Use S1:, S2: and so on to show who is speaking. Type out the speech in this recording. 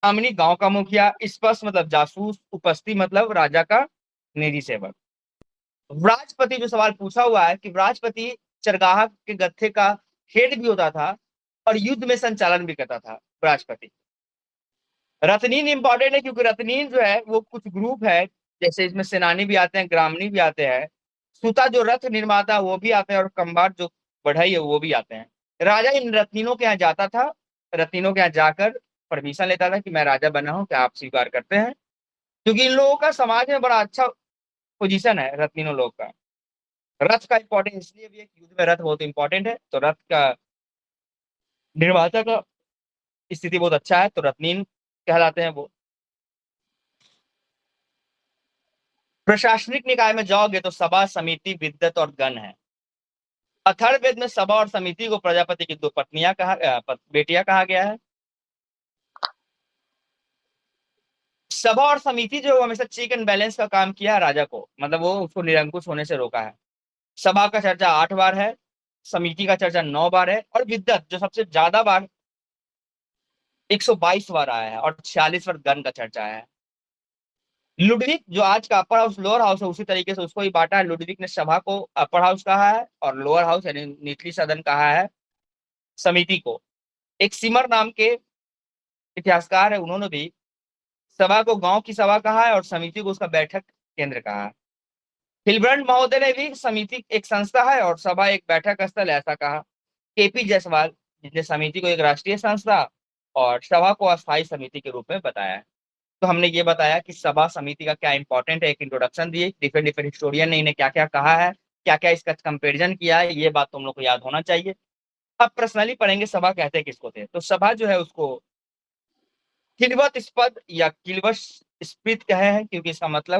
S1: ग्रामणी गांव का मुखिया, स्पष्ट मतलब जासूस, उपस्थिति मतलब राजा का निजी सेवक। व्राजपति जो सवाल पूछा हुआ है कि व्राजपति चरगाह के गत्थे का हेड भी होता था और युद्ध में संचालन भी करता था व्राजपति। रत्नीन इंपॉर्टेंट है क्योंकि रत्नीन जो है वो कुछ ग्रुप है, जैसे इसमें सेनानी भी आते हैं, ग्रामणी भी आते हैं, सुता जो रथ निर्माता वो भी आते हैं, और कंबार जो बढ़ई है वो भी आते हैं। राजा इन रत्नीनों के यहाँ जाता था, रत्नीनों के यहाँ जाकर परमिशन लेता था कि मैं राजा बना हूँ, क्या आप स्वीकार करते हैं? क्योंकि इन लोगों का समाज में बड़ा अच्छा पोजीशन है रत्नीनों लोग का। रथ का इंपॉर्टेंस इसलिए भी है कि युद्ध में रथ बहुत इंपॉर्टेंट है, तो रथ का निर्माता का स्थिति बहुत अच्छा है, तो रत्नीन कहलाते हैं वो। प्रशासनिक निकाय में जाओगे तो सभा, समिति, विद्वत और गण है। अथर्ववेद में सभा और समिति को प्रजापति की दो पत्नियां बेटियां कहा गया है। सभा और समिति जो हमेशा चेक एंड बैलेंस का काम किया है राजा को, मतलब वो उसको निरंकुश होने से रोका है। सभा का चर्चा 8 बार है, समिति का चर्चा 9 बार है, और विद्वत जो सबसे ज्यादा बार 122 बार आया है, और 46 बार गण का चर्चा है। लुडविक जो आज का अपर हाउस लोअर हाउस है, उसी तरीके से उसको ही बांटा है। लुडविक ने सभा को अपर हाउस कहा है और लोअर हाउस यानी निचली सदन कहा है समिति को। एक सिमर नाम के इतिहासकार है, उन्होंने भी सभा को गांव की सभा कहा है और समिति को उसका बैठक केंद्र कहा है। हिलब्रंट महोदय ने भी समिति एक संस्था है और सभा एक बैठक स्थल ऐसा कहा। केपी जायसवाल जिसने समिति को एक राष्ट्रीय संस्था और सभा को अस्थायी समिति के रूप में बताया है। तो हमने ये बताया कि सभा समिति का क्या इंपॉर्टेंट है, एक इंट्रोडक्शन दिए, डिफरेंट डिफरेंट हिस्टोरियन ने इन्हें क्या क्या कहा है, क्या क्या इसका कंपेरिजन किया है, ये बात तुम लोग को याद होना चाहिए। अब पर्सनली पढ़ेंगे सभा कहते किसको थे। तो सभा जो है उसको किलवत स्पद या किलवश स्पृत कहे हैं, क्योंकि इसका मतलब